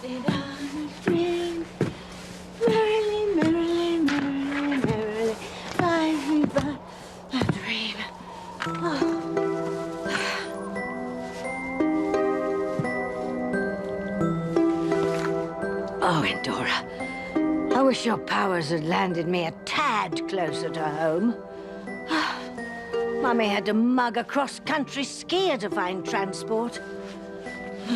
Sit down and dream. Merrily, merrily, merrily, merrily. I read a dream. Oh, Endora. I wish your powers had landed me a tad closer to home. Mummy had to mug a cross-country skier to find transport. I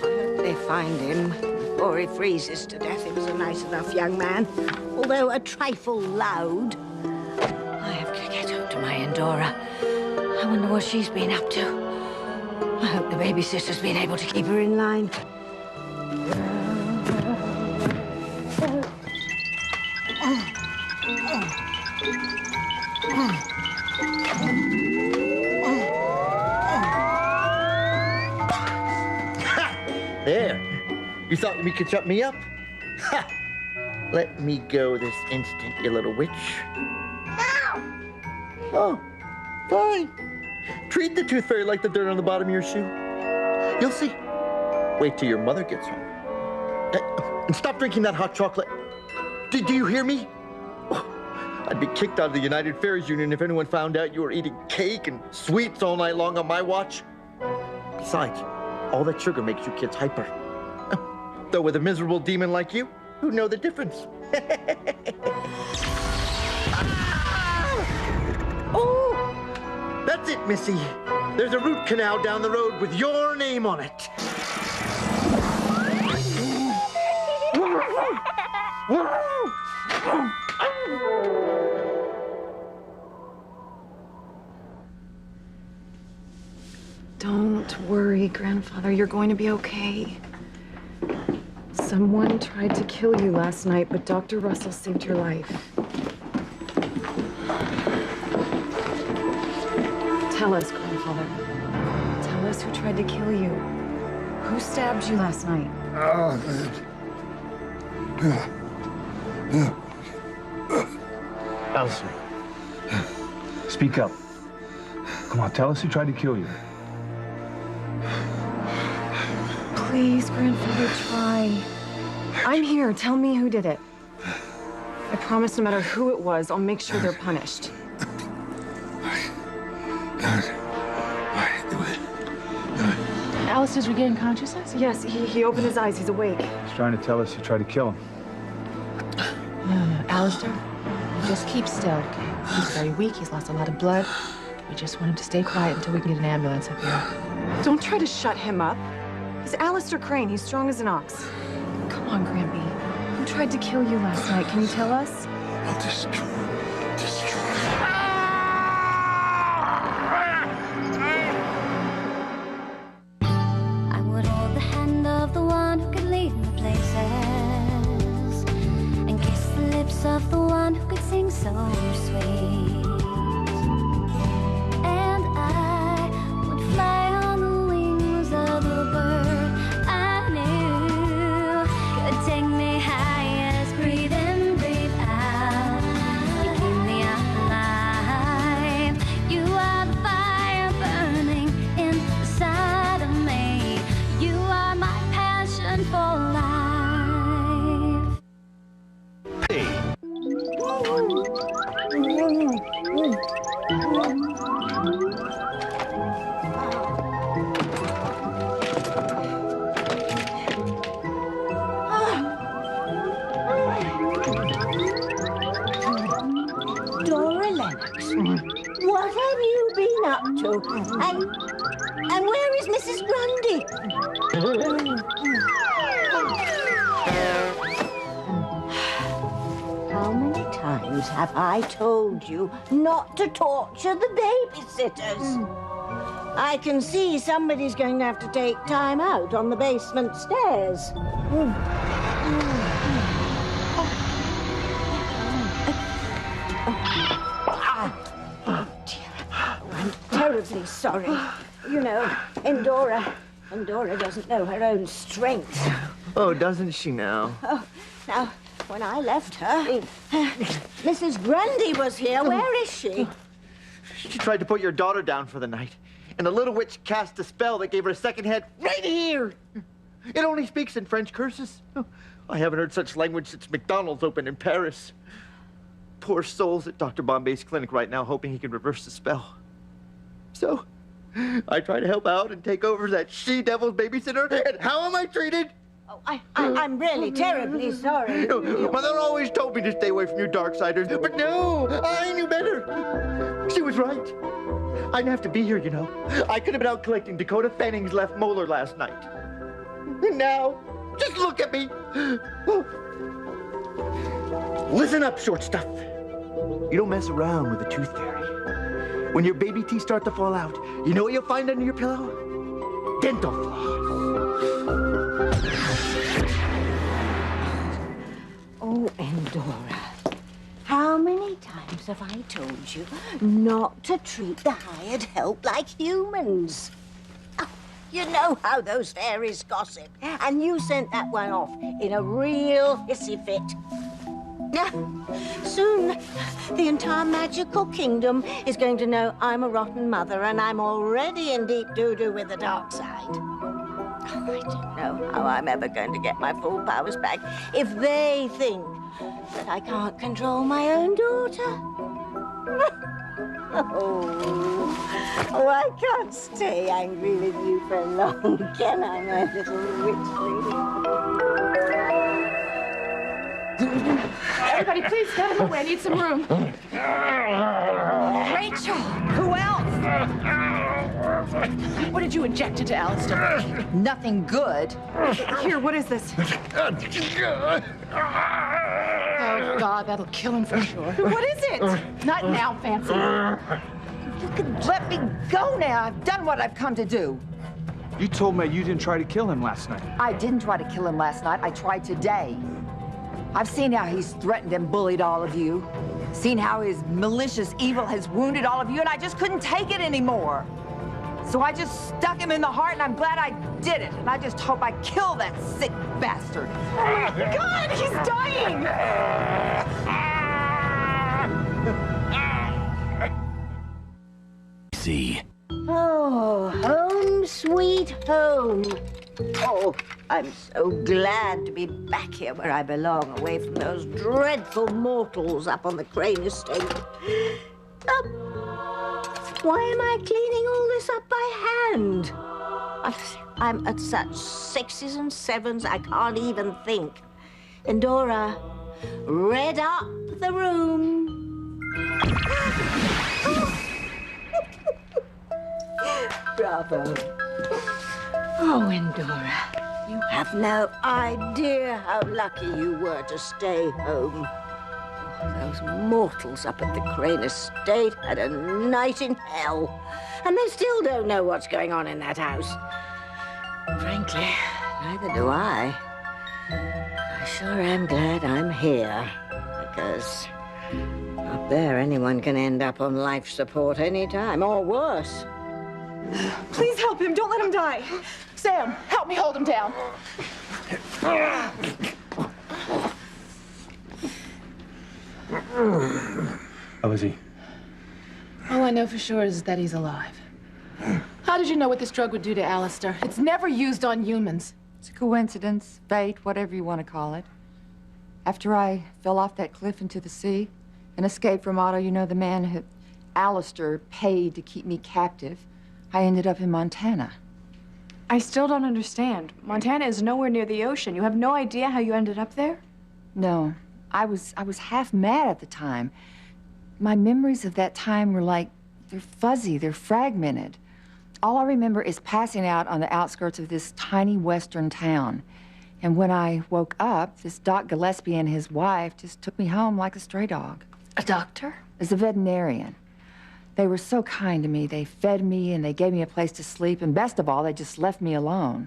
hope they find him before he freezes to death. He was a nice enough young man, although a trifle loud. I have to get home to my Endora. I wonder what she's been up to. I hope the babysitter's been able to keep her in line. There. You thought you could shut me up? Ha! Let me go this instant, you little witch. Ow! Oh, fine. Treat the tooth fairy like the dirt on the bottom of your shoe. You'll see. Wait till your mother gets home. And stop drinking that hot chocolate. Do you hear me? Oh, I'd be kicked out of the United Fairies Union if anyone found out you were eating cake and sweets all night long on my watch. Besides, all that sugar makes you kids hyper. Though with a miserable demon like you, who'd know the difference? Oh! That's it, Missy. There's a root canal down the road with your name on it. Don't worry, Grandfather. You're going to be okay. Someone tried to kill you last night, but Dr. Russell saved your life. Tell us, Grandfather. Tell us who tried to kill you. Who stabbed you last night? Elsie, speak up. Come on, tell us who tried to kill you. Please, Grandfather, try. I'm here. Tell me who did it. I promise no matter who it was, I'll make sure they're punished. Alistair's regaining consciousness? Yes, he opened his eyes. He's awake. He's trying to tell us who tried to kill him. No, Alistair, you just keep still, okay? He's very weak. He's lost a lot of blood. We just want him to stay quiet until we can get an ambulance up here. Don't try to shut him up. He's Alistair Crane. He's strong as an ox. Come on, Grampy. Who tried to kill you last night? Can you tell us? I'll destroy. I would hold the hand of the one who could lead me places and kiss the lips of the one who could sing so sweet. And I would fly on the wings of a bird I knew could take me high as breathe in, breathe out. You keep me alive. You are the fire burning inside of me. You are my passion for life. Dora Lennox, what have you been up to? And where is Mrs. Grundy? How many times have I told you not to torture the babysitters? I can see somebody's going to have to take time out on the basement stairs. Oh, dear. I'm terribly sorry. You know, Endora doesn't know her own strength. Oh, doesn't she now? Oh, now, when I left her, Mrs. Grundy was here. Where is she? She tried to put your daughter down for the night, and the little witch cast a spell that gave her a second head right here. It only speaks in French curses. I haven't heard such language since McDonald's opened in Paris. Poor soul's at Dr. Bombay's clinic right now, hoping he can reverse the spell. So, I try to help out and take over that she-devil's babysitter, and how am I treated? Oh, I'm really terribly sorry. Mother always told me to stay away from you Darksiders, but no, I knew better. She was right. I didn't have to be here, you know. I could have been out collecting Dakota Fanning's left molar last night. And now, just look at me. Listen up, short stuff. You don't mess around with the tooth fairy. When your baby teeth start to fall out, you know what you'll find under your pillow? Dental floss. Oh, Endora, how many times have I told you not to treat the hired help like humans? Oh, you know how those fairies gossip, and you sent that one off in a real hissy fit. Soon, the entire magical kingdom is going to know I'm a rotten mother, and I'm already in deep doo-doo with the dark side. I don't know how I'm ever going to get my full powers back if they think that I can't control my own daughter. Oh, I can't stay angry with you for long, can I, my little witch lady? Everybody, please get him away. I need some room. Rachel! Who else? What did you inject into Alistair? Nothing good. Here, what is this? Oh, God, that'll kill him for sure. What is it? Not now, Fancy. You can let me go now. I've done what I've come to do. You told me you didn't try to kill him last night. I didn't try to kill him last night. I tried today. I've seen how he's threatened and bullied all of you. Seen how his malicious evil has wounded all of you, and I just couldn't take it anymore. So I just stuck him in the heart, and I'm glad I did it. And I just hope I kill that sick bastard. Oh, my God, he's dying! See. Oh, home sweet home. Oh, I'm so glad to be back here where I belong, away from those dreadful mortals up on the Crane estate. Why am I cleaning all this up by hand? I'm at such sixes and sevens I can't even think. Endora, red up the room. Bravo. Oh, Endora, you have no idea how lucky you were to stay home. Oh, those mortals up at the Crane estate had a night in hell, and they still don't know what's going on in that house. Frankly, neither do I. I sure am glad I'm here, because up there anyone can end up on life support any time, or worse. Please help him. Don't let him die. Sam, help me hold him down. How is he? All I know for sure is that he's alive. How did you know what this drug would do to Alistair? It's never used on humans. It's a coincidence, fate, whatever you want to call it. After I fell off that cliff into the sea and escaped from Otto, you know, the man who Alistair paid to keep me captive, I ended up in Montana. I still don't understand. Montana is nowhere near the ocean. You have no idea how you ended up there? No, I was half mad at the time. My memories of that time were like, they're fuzzy, they're fragmented. All I remember is passing out on the outskirts of this tiny western town. And when I woke up, this Doc Gillespie and his wife just took me home like a stray dog. A doctor? As a veterinarian. They were so kind to me. They fed me and they gave me a place to sleep. And best of all, they just left me alone.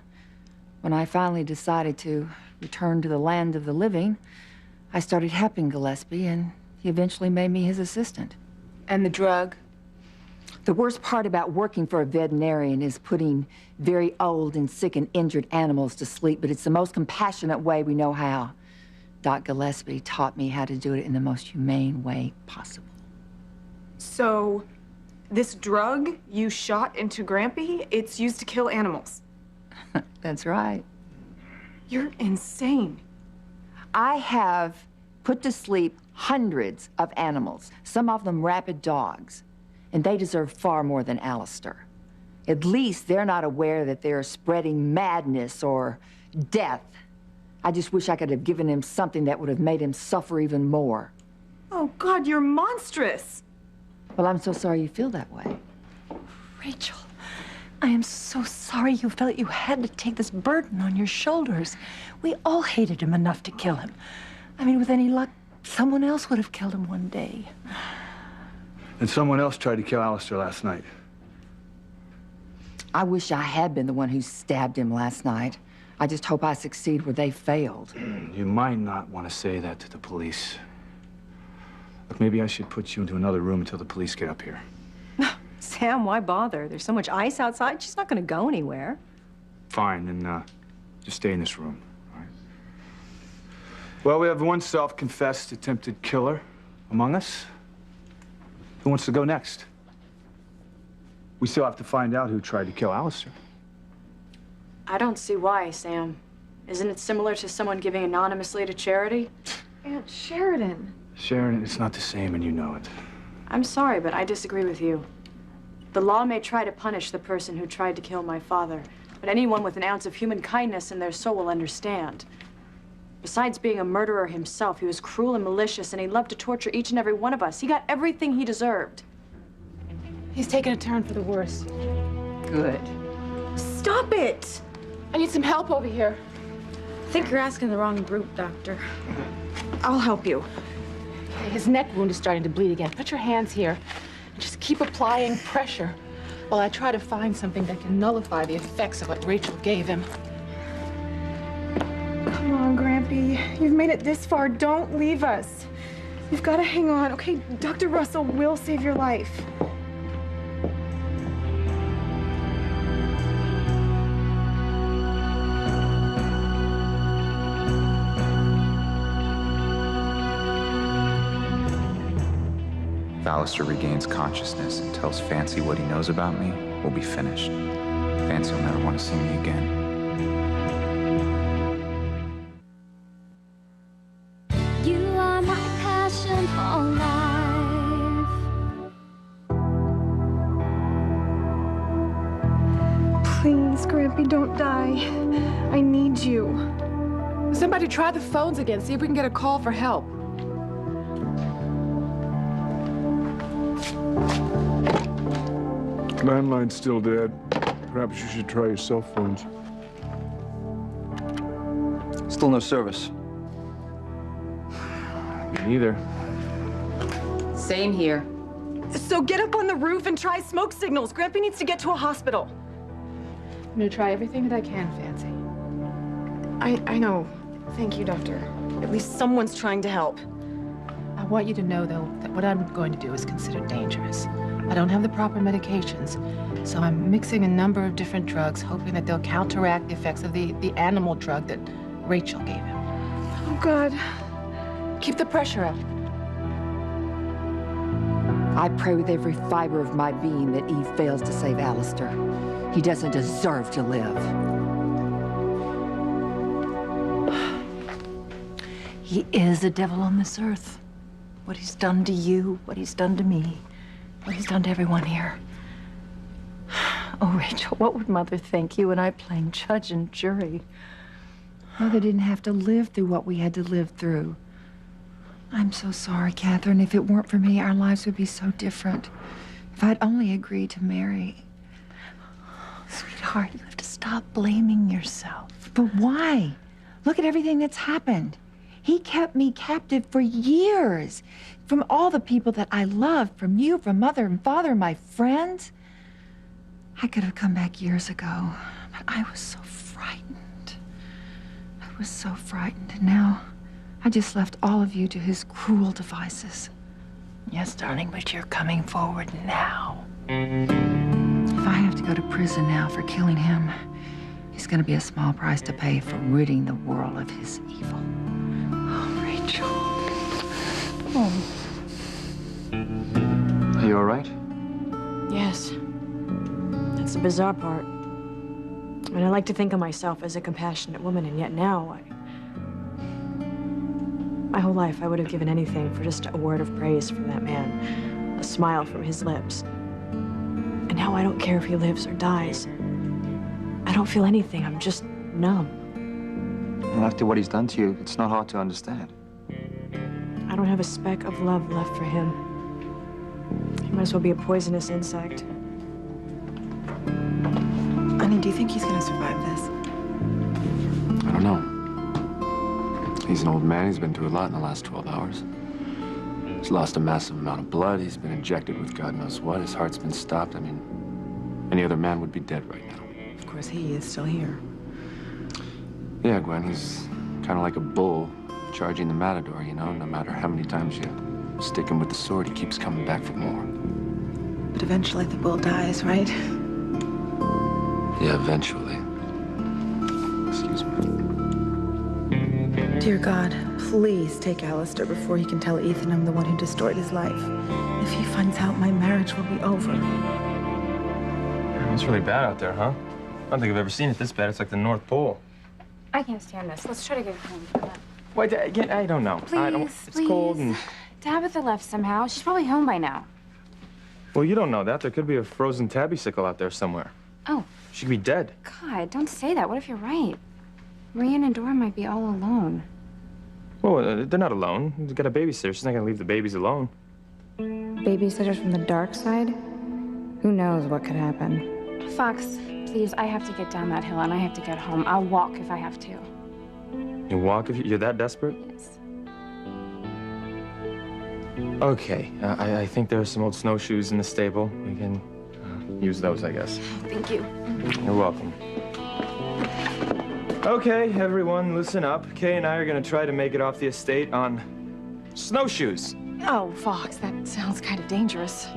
When I finally decided to return to the land of the living, I started helping Gillespie, and he eventually made me his assistant. And the drug? The worst part about working for a veterinarian is putting very old and sick and injured animals to sleep, but it's the most compassionate way we know how. Doc Gillespie taught me how to do it in the most humane way possible. So, this drug you shot into Grampy, it's used to kill animals. That's right. You're insane. I have put to sleep hundreds of animals, some of them rabid dogs, and they deserve far more than Alistair. At least they're not aware that they're spreading madness or death. I just wish I could have given him something that would have made him suffer even more. Oh, God, you're monstrous. Well, I'm so sorry you feel that way. Rachel, I am so sorry you felt you had to take this burden on your shoulders. We all hated him enough to kill him. I mean, with any luck, someone else would have killed him one day. And someone else tried to kill Alistair last night. I wish I had been the one who stabbed him last night. I just hope I succeed where they failed. You might not want to say that to the police. Look, maybe I should put you into another room until the police get up here. Sam, why bother? There's so much ice outside, she's not going to go anywhere. Fine, then just stay in this room, all right? Well, we have one self-confessed attempted killer among us. Who wants to go next? We still have to find out who tried to kill Alistair. I don't see why, Sam. Isn't it similar to someone giving anonymously to charity? Aunt Sheridan. Sharon, it's not the same, and you know it. I'm sorry, but I disagree with you. The law may try to punish the person who tried to kill my father, but anyone with an ounce of human kindness in their soul will understand. Besides being a murderer himself, he was cruel and malicious, and he loved to torture each and every one of us. He got everything he deserved. He's taken a turn for the worse. Good. Stop it! I need some help over here. I think you're asking the wrong group, Doctor. I'll help you. Okay, his neck wound is starting to bleed again. Put your hands here. Just keep applying pressure while I try to find something that can nullify the effects of what Rachel gave him. Come on, Grampy. You've made it this far. Don't leave us. You've got to hang on, okay? Dr. Russell will save your life. If Alistair regains consciousness and tells Fancy what he knows about me, we'll be finished. Fancy will never want to see me again. You are my passion for life. Please, Grampy, don't die. I need you. Somebody try the phones again. See if we can get a call for help. Landline's still dead. Perhaps you should try your cell phones. Still no service. Me neither. Same here. So get up on the roof and try smoke signals. Grampy needs to get to a hospital. I'm gonna try everything that I can, Fancy. I know. Thank you, Doctor. At least someone's trying to help. I want you to know, though, that what I'm going to do is considered dangerous. I don't have the proper medications, so I'm mixing a number of different drugs, hoping that they'll counteract the effects of the animal drug that Rachel gave him. Oh, God. Keep the pressure up. I pray with every fiber of my being that Eve fails to save Alistair. He doesn't deserve to live. He is a devil on this earth. What he's done to you, what he's done to me, what he's done to everyone here. Oh, Rachel, what would Mother think? You and I playing judge and jury. Mother didn't have to live through what we had to live through. I'm so sorry, Catherine. If it weren't for me, our lives would be so different. If I'd only agreed to marry. Sweetheart, you have to stop blaming yourself. But why? Look at everything that's happened. He kept me captive for years. From all the people that I loved, from you, from Mother and Father, my friends. I could have come back years ago, but I was so frightened. I was so frightened, and now I just left all of you to his cruel devices. Yes, darling, but you're coming forward now. If I have to go to prison now for killing him, it's going to be a small price to pay for ridding the world of his evil. Oh, Rachel. Oh. Are you all right? Yes. That's the bizarre part. And I like to think of myself as a compassionate woman, and yet now, my whole life, I would have given anything for just a word of praise from that man, a smile from his lips. And now I don't care if he lives or dies. I don't feel anything. I'm just numb. Well, after what he's done to you, it's not hard to understand. I don't have a speck of love left for him. He might as well be a poisonous insect. Honey, do you think he's gonna survive this? I don't know. He's an old man. He's been through a lot in the last 12 hours. He's lost a massive amount of blood. He's been injected with God knows what. His heart's been stopped. I mean, any other man would be dead right now. Of course, he is still here. Yeah, Gwen, he's kind of like a bull charging the matador, you know? No matter how many times you stick him with the sword, he keeps coming back for more. But eventually the bull dies, right? Yeah, eventually. Excuse me. Dear God, please take Alistair before he can tell Ethan I'm the one who destroyed his life. If he finds out, my marriage will be over. It's really bad out there, huh? I don't think I've ever seen it this bad. It's like the North Pole. I can't stand this. Let's try to get home. Wait, again, I don't know. Please, I don't. It's cold and. Tabitha left somehow. She's probably home by now. Well, you don't know that. There could be a frozen tabbysicle out there somewhere. Oh. She could be dead. God, don't say that. What if you're right? Rhiannon and Dora might be all alone. Well, they're not alone. They've got a babysitter. She's not gonna leave the babies alone. Babysitters from the dark side? Who knows what could happen? Fox, please, I have to get down that hill and I have to get home. I'll walk if I have to. You walk if you're that desperate? Yes. Okay, I think there are some old snowshoes in the stable. We can use those, I guess. Thank you. You're welcome. Okay, everyone, listen up. Kay and I are gonna try to make it off the estate on snowshoes. Oh, Fox, that sounds kind of dangerous.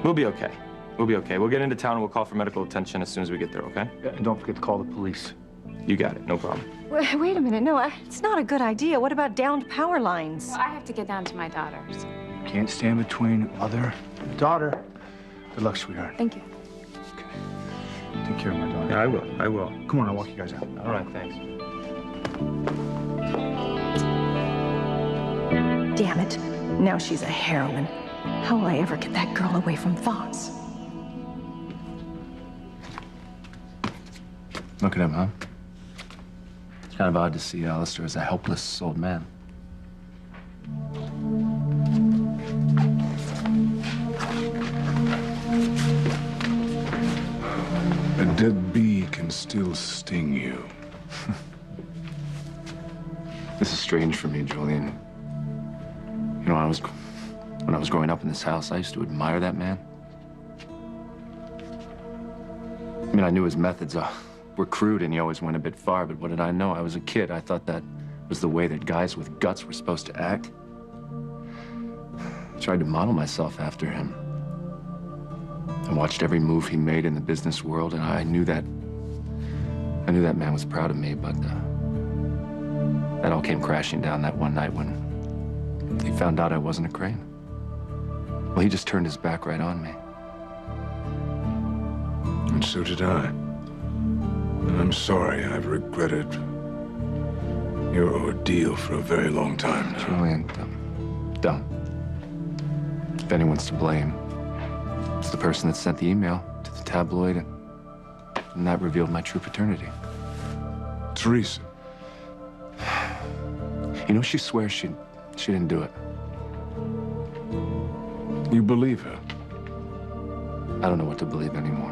We'll be okay. We'll be okay. We'll get into town and we'll call for medical attention as soon as we get there, okay? Yeah, and don't forget to call the police. You got it, no problem. Wait a minute, no, it's not a good idea. What about downed power lines? Well, I have to get down to my daughter's. Can't stand between mother and daughter. Good luck, sweetheart. Thank you. Take care of my daughter. Yeah, I will. I will. Come on, I'll walk you guys out. All right, thanks. Damn it. Now she's a heroine. How will I ever get that girl away from Fox? Look at him, huh? It's kind of odd to see Alistair as a helpless old man. A dead bee can still sting you. This is strange for me, Julian. You know, when I was growing up in this house, I used to admire that man. I mean, I knew his methods were crude and he always went a bit far, but what did I know? I was a kid. I thought that was the way that guys with guts were supposed to act. I tried to model myself after him. I watched every move he made in the business world, and I knew that man was proud of me, but that all came crashing down that one night when he found out I wasn't a Crane. Well, he just turned his back right on me. And so did I. And I'm sorry, I've regretted your ordeal for a very long time now. Julian, don't. If anyone's to blame, it's the person that sent the email to the tabloid, and that revealed my true paternity. Teresa. You know, she swears she didn't do it. You believe her? I don't know what to believe anymore.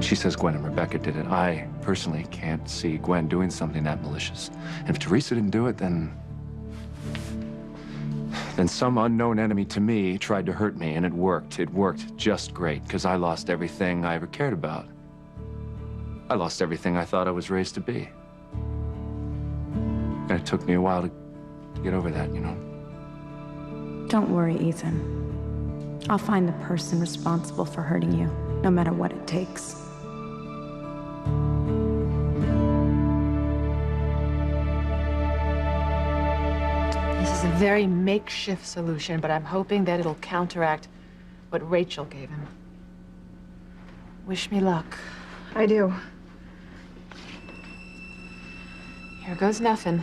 She says Gwen and Rebecca did it. I personally can't see Gwen doing something that malicious. And if Teresa didn't do it, then some unknown enemy to me tried to hurt me, and it worked. It worked just great, because I lost everything I ever cared about. I lost everything I thought I was raised to be. And it took me a while to get over that, you know? Don't worry, Ethan. I'll find the person responsible for hurting you, no matter what it takes. This is a very makeshift solution, but I'm hoping that it'll counteract what Rachel gave him. Wish me luck. I do. Here goes nothing.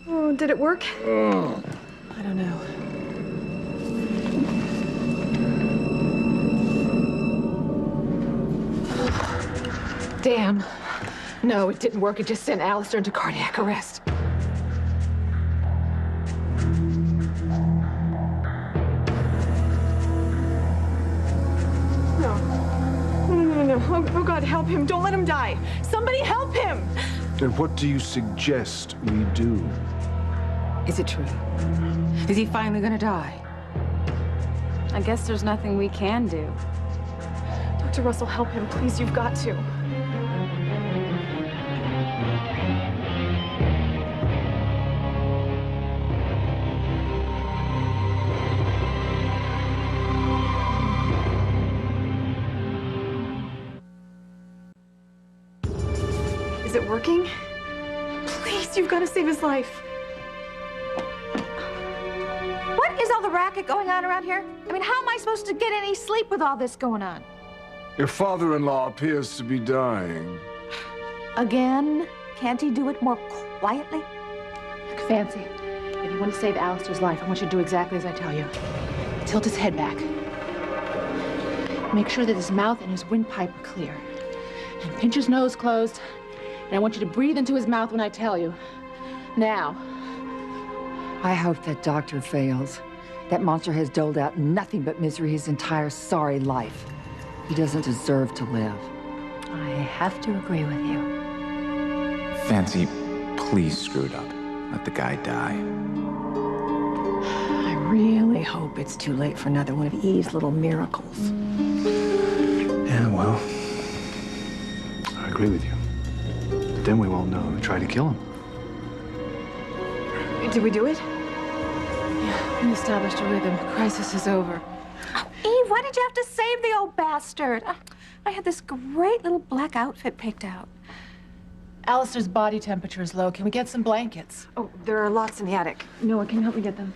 Oh, did it work? I don't know. Damn. No, it didn't work. It just sent Alistair into cardiac arrest. No. Oh, God, help him. Don't let him die. Somebody help him. Then what do you suggest we do? Is it true? Is he finally gonna die? I guess there's nothing we can do. Dr. Russell, help him. Please, you've got to. Is it working? Please, you've got to save his life. What is all the racket going on around here? I mean, how am I supposed to get any sleep with all this going on? Your father-in-law appears to be dying. Again? Can't he do it more quietly? Look, Fancy, if you want to save Alistair's life, I want you to do exactly as I tell you. Tilt his head back. Make sure that his mouth and his windpipe are clear. And pinch his nose closed. And I want you to breathe into his mouth when I tell you. Now. I hope that doctor fails. That monster has doled out nothing but misery his entire sorry life. He doesn't deserve to live. I have to agree with you. Fancy, please screw it up. Let the guy die. I really hope it's too late for another one of Eve's little miracles. Yeah, well, I agree with you. But then we won't know who tried to kill him. Did we do it? Yeah, we established a rhythm. The crisis is over. Oh, Eve, why did you have to save the old bastard? I had this great little black outfit picked out. Alistair's body temperature is low. Can we get some blankets? Oh, there are lots in the attic. Noah, can you help me get them?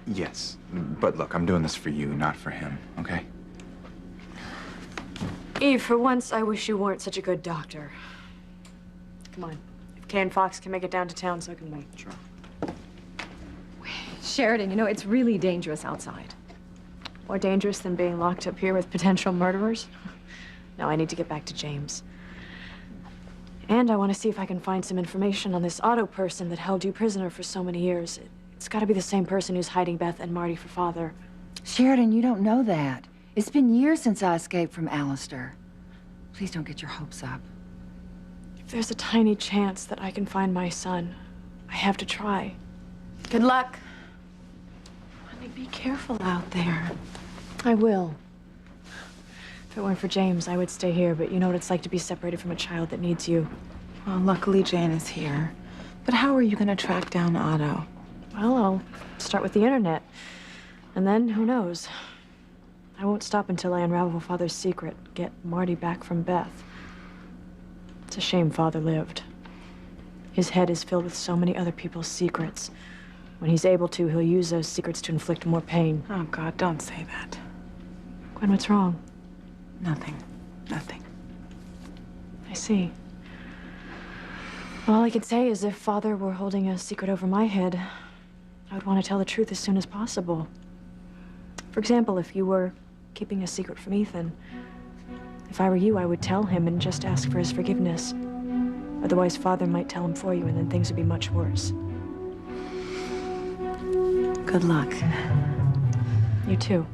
Yes, but look, I'm doing this for you, not for him, okay? Eve, for once, I wish you weren't such a good doctor. Come on. If Kay and Fox can make it down to town, so can we. Sure. Sheridan, you know, it's really dangerous outside. More dangerous than being locked up here with potential murderers? No, I need to get back to James. And I want to see if I can find some information on this Otto person that held you prisoner for so many years. It's got to be the same person who's hiding Beth and Marty for father. Sheridan, you don't know that. It's been years since I escaped from Alistair. Please don't get your hopes up. If there's a tiny chance that I can find my son, I have to try. Good luck. Honey, be careful out there. I will. If it weren't for James, I would stay here, but you know what it's like to be separated from a child that needs you. Well, luckily Jane is here. But how are you going to track down Otto? Well, I'll start with the internet. And then, who knows? I won't stop until I unravel Father's secret, get Marty back from Beth. It's a shame Father lived. His head is filled with so many other people's secrets. When he's able to, he'll use those secrets to inflict more pain. Oh, God, don't say that. Gwen, what's wrong? Nothing. Nothing. I see. All I could say is if Father were holding a secret over my head, I would want to tell the truth as soon as possible. For example, if you were keeping a secret from Ethan, if I were you, I would tell him and just ask for his forgiveness. Otherwise, Father might tell him for you, and then things would be much worse. Good luck. You too.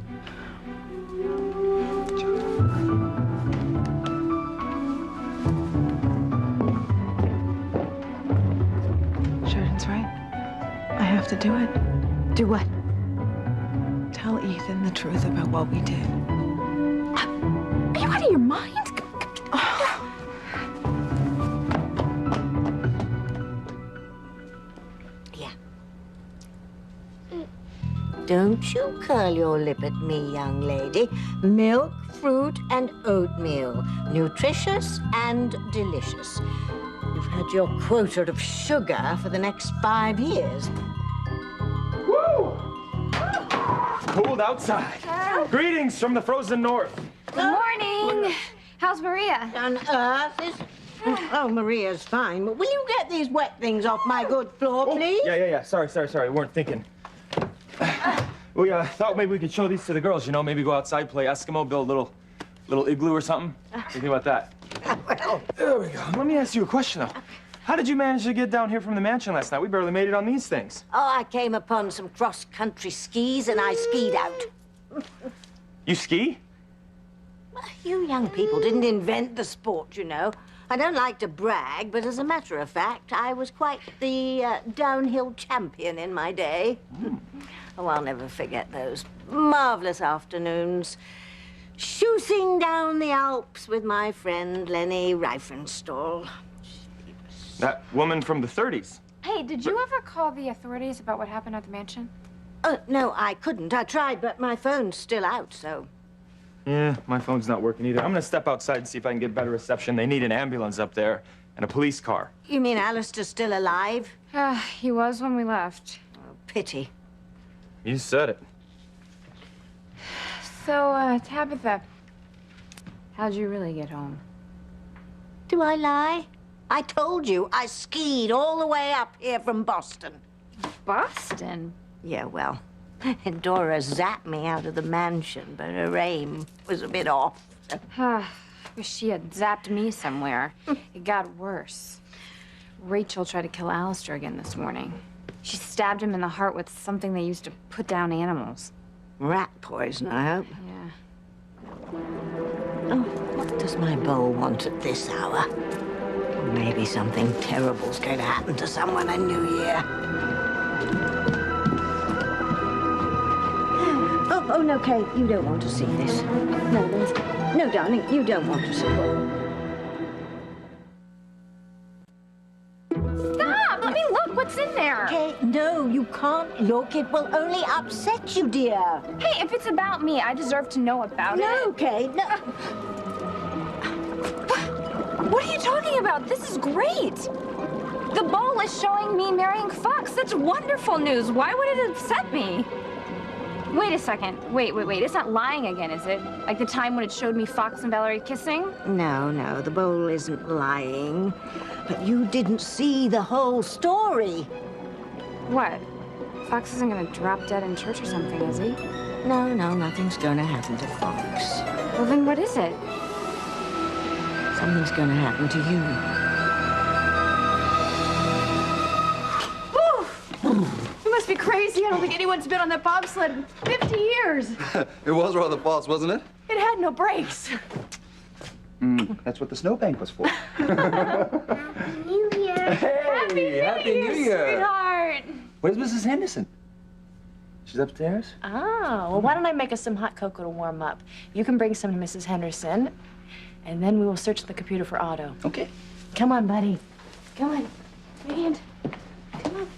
Sheridan's right. I have to do it. Do what? Tell Ethan the truth about what we did. Are you out of your mind? Yeah. Don't you curl your lip at me, young lady. Milk, fruit, and oatmeal. Nutritious and delicious. You've had your quota of sugar for the next 5 years. Woo! Cold outside. Greetings from the frozen north. Good morning. How's Maria? On earth is... Oh, Maria's fine, but will you get these wet things off my good floor, please? Yeah. Sorry. We weren't thinking. We thought maybe we could show these to the girls, you know, maybe go outside, play Eskimo, build a little igloo or something. What do you think about that? Well... There we go. Let me ask you a question, though. How did you manage to get down here from the mansion last night? We barely made it on these things. Oh, I came upon some cross-country skis and I skied out. You ski? Well, you young people didn't invent the sport, you know. I don't like to brag, but as a matter of fact, I was quite the downhill champion in my day. Oh, I'll never forget those marvelous afternoons shooting down the Alps with my friend Lenny Riefenstahl. That woman from the 30s. Hey, did you ever call the authorities about what happened at the mansion? No, I couldn't. I tried, but my phone's still out, so... Yeah, my phone's not working either. I'm gonna step outside and see if I can get better reception. They need an ambulance up there and a police car. You mean Alistair's still alive? He was when we left. Oh, pity. You said it. So, Tabitha, how'd you really get home? Do I lie? I told you I skied all the way up here from Boston. Boston? Yeah, well, Dora zapped me out of the mansion, but her aim was a bit off. Wish she had zapped me somewhere. It got worse. Rachel tried to kill Alistair again this morning. She stabbed him in the heart with something they used to put down animals. Rat poison, I hope. Yeah. Oh, what does my bowl want at this hour? Maybe something terrible's going to happen to someone in New Year. Oh, no, Kate, you don't want to see this. No, darling, you don't want to see it. Stop! Let me look. What's in there? Kate, no, you can't look. It will only upset you, dear. Hey, if it's about me, I deserve to know about it. No, Kate, no. What are you talking about? This is great. The bowl is showing me marrying Fox. That's wonderful news. Why would it upset me? Wait a second. Wait. It's not lying again, is it? Like the time when it showed me Fox and Valerie kissing? No, the bowl isn't lying. But you didn't see the whole story. What? Fox isn't gonna drop dead in church or something, is he? No, nothing's gonna happen to Fox. Well, then what is it? Something's gonna happen to you. You must be crazy. I don't think anyone's been on that bobsled in 50 years. It was rather fast, wasn't it? It had no brakes. That's what the snowbank was for. New Year. Happy New Year, sweetheart. Where's Mrs. Henderson? She's upstairs? Oh, well, why don't I make us some hot cocoa to warm up? You can bring some to Mrs. Henderson, and then we will search the computer for Otto. Okay. Come on, buddy. Come on. Radiant. Come on.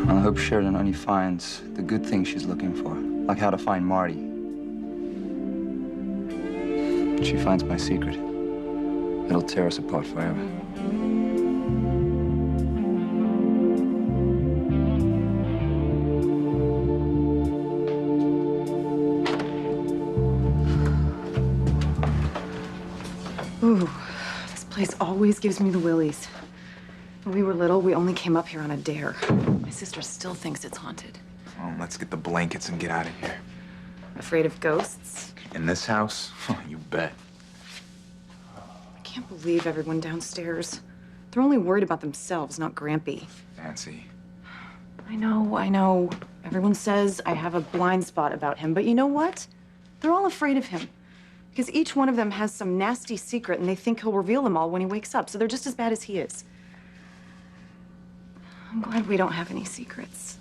I hope Sheridan only finds the good things she's looking for, like how to find Marty. If she finds my secret, it'll tear us apart forever. Ooh, this place always gives me the willies. When we were little, we only came up here on a dare. My sister still thinks it's haunted. Let's get the blankets and get out of here. Afraid of ghosts? In this house? You bet. I can't believe everyone downstairs. They're only worried about themselves, not Grampy. Nancy. I know. Everyone says I have a blind spot about him, but you know what? They're all afraid of him. Because each one of them has some nasty secret and they think he'll reveal them all when he wakes up, so they're just as bad as he is. I'm glad we don't have any secrets.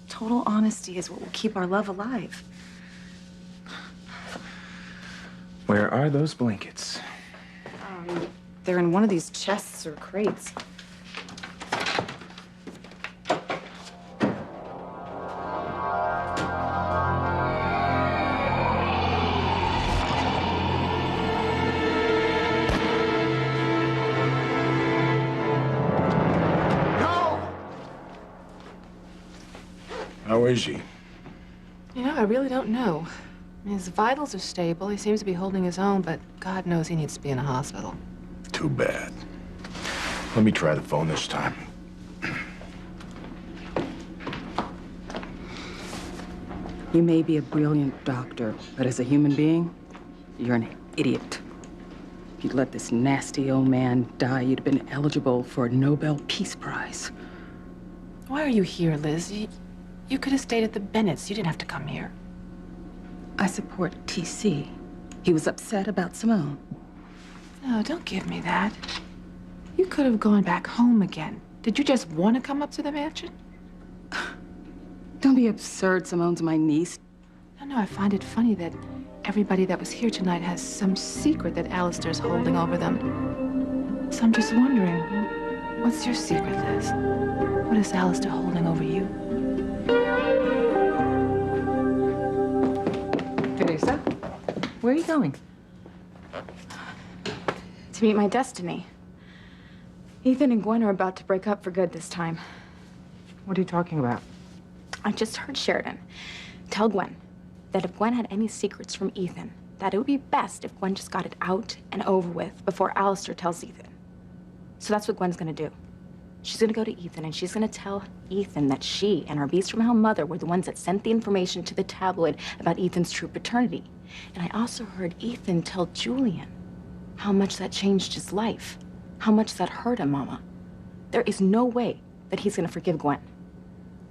Total honesty is what will keep our love alive. Where are those blankets? They're in one of these chests or crates. How is he? You know, I really don't know. His vitals are stable. He seems to be holding his own, but God knows he needs to be in a hospital. Too bad. Let me try the phone this time. You may be a brilliant doctor, but as a human being, you're an idiot. If you'd let this nasty old man die, you'd have been eligible for a Nobel Peace Prize. Why are you here, Liz? You could have stayed at the Bennetts. You didn't have to come here. I support TC. He was upset about Simone. No, don't give me that. You could have gone back home again. Did you just want to come up to the mansion? Don't be absurd. Simone's my niece. No, I find it funny that everybody that was here tonight has some secret that Alistair's holding over them. So I'm just wondering, what's your secret, Liz? What is Alistair holding over you? Teresa, where are you going? To meet my destiny. Ethan and Gwen are about to break up for good this time. What are you talking about? I just heard Sheridan tell Gwen that if Gwen had any secrets from Ethan, that it would be best if Gwen just got it out and over with before Alistair tells Ethan. So that's what Gwen's gonna do. She's gonna go to Ethan and she's gonna tell Ethan that she and her beast from hell mother were the ones that sent the information to the tabloid about Ethan's true paternity. And I also heard Ethan tell Julian how much that changed his life, how much that hurt him, Mama. There is no way that he's gonna forgive Gwen.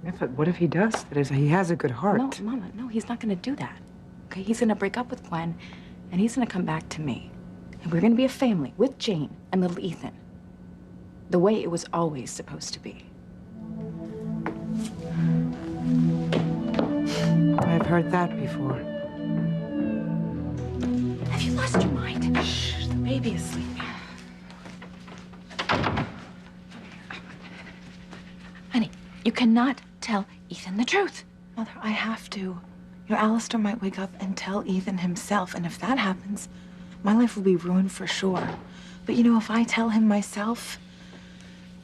Yeah, but what if he does? That is, he has a good heart. No, Mama, no, he's not gonna do that. Okay, he's gonna break up with Gwen, and he's gonna come back to me. And we're gonna be a family with Jane and little Ethan. The way it was always supposed to be. I've heard that before. Have you lost your mind? Shh, the baby is sleeping. Honey, you cannot tell Ethan the truth. Mother, I have to. You know, Alistair might wake up and tell Ethan himself, and if that happens, my life will be ruined for sure. But you know, if I tell him myself,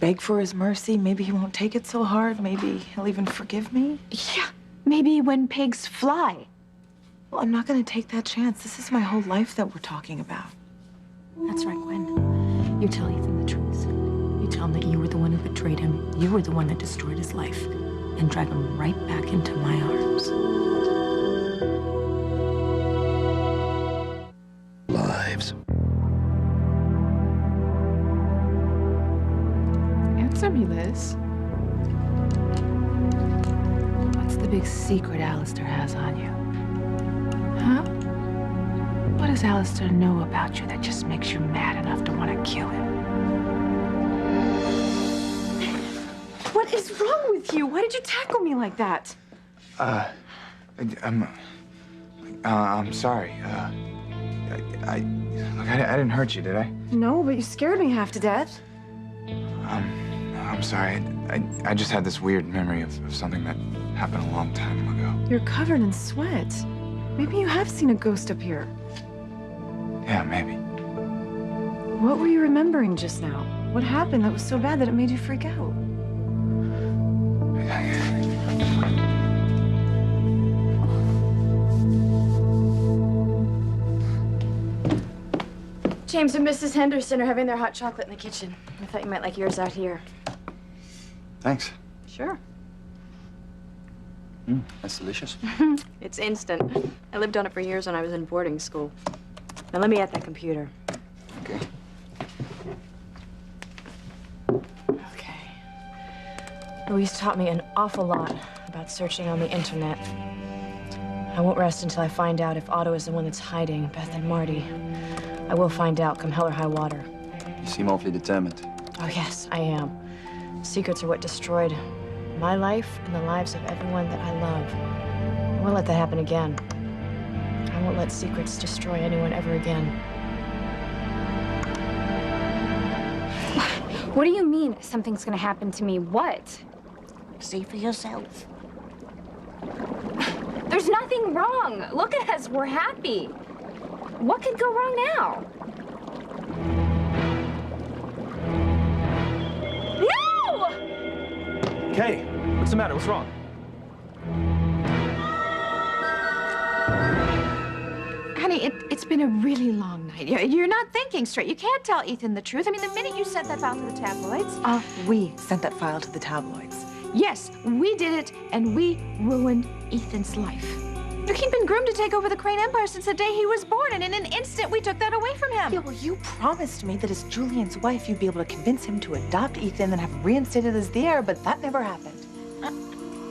beg for his mercy, maybe he won't take it so hard, maybe he'll even forgive me. Yeah, maybe when pigs fly. Well, I'm not gonna take that chance. This is my whole life that we're talking about. That's right, Gwen. You tell Ethan the truth. You tell him that you were the one who betrayed him. You were the one that destroyed his life. And drag him right back into my arms. Lives. Answer me, Liz. What's the big secret Alistair has on you? Huh? What does Alistair know about you that just makes you mad enough to want to kill him? What is wrong with you? Why did you tackle me like that? I'm sorry. I didn't hurt you, did I? No, but you scared me half to death. I'm sorry. I just had this weird memory of something that happened a long time ago. You're covered in sweat. Maybe you have seen a ghost up here. Yeah, maybe. What were you remembering just now? What happened that was so bad that it made you freak out? James and Mrs. Henderson are having their hot chocolate in the kitchen. I thought you might like yours out here. Thanks. Sure. That's delicious. It's instant. I lived on it for years when I was in boarding school. Now let me at that computer. Okay. Okay. Louise taught me an awful lot about searching on the internet. I won't rest until I find out if Otto is the one that's hiding Beth and Marty. I will find out, come hell or high water. You seem awfully determined. Oh, yes, I am. Secrets are what destroyed my life and the lives of everyone that I love. I won't let that happen again. I won't let secrets destroy anyone ever again. What do you mean something's gonna happen to me? What? See for yourself. There's nothing wrong. Look at us, we're happy. What could go wrong now? No! Kay, what's the matter? What's wrong? It's been a really long night. You're not thinking straight. You can't tell Ethan the truth. I mean, the minute you sent that file to the tabloids. We sent that file to the tabloids. Yes, we did it, and we ruined Ethan's life. Look, he'd been groomed to take over the Crane Empire since the day he was born, and in an instant, we took that away from him. Yeah, well, you promised me that as Julian's wife, you'd be able to convince him to adopt Ethan and have him reinstated as the heir, but that never happened.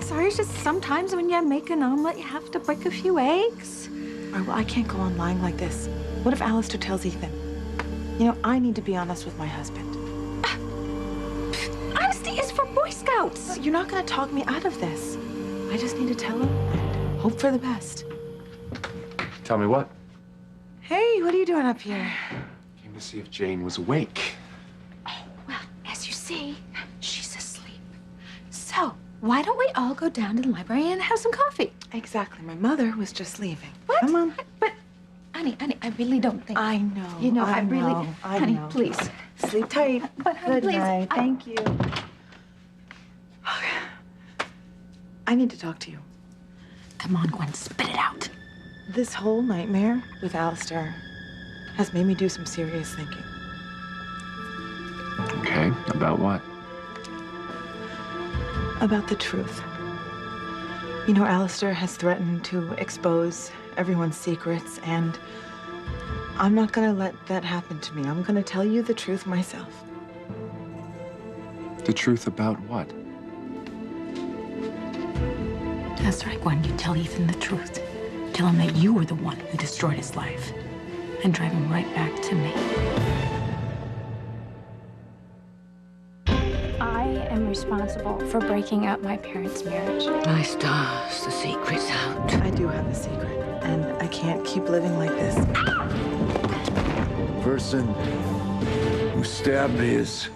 Sorry, it's just sometimes when you make an omelet, you have to break a few eggs. All right, well, I can't go on lying like this. What if Alistair tells Ethan? You know, I need to be honest with my husband. Honesty is for Boy Scouts. You're not going to talk me out of this. I just need to tell him and hope for the best. Tell me what? Hey, what are you doing up here? Came to see if Jane was awake. Well, as you see, she's asleep. So, why don't we all go down to the library and have some coffee? Exactly. My mother was just leaving. What? Come on. But, honey, I really don't think. I know. You know, I really. know, I honey, know. please. Sleep tight. But, honey, Good please. night. Thank you. I need to talk to you. Come on, Gwen, spit it out. This whole nightmare with Alistair has made me do some serious thinking. Okay, about what? About the truth. You know, Alistair has threatened to expose everyone's secrets, and I'm not gonna let that happen to me. I'm gonna tell you the truth myself. The truth about what? That's right, Gwen. You tell Ethan the truth. Tell him that you were the one who destroyed his life. And drive him right back to me. I am responsible for breaking up my parents' marriage. My stars, the secret's out. I do have a secret, and I can't keep living like this. The person who stabbed me is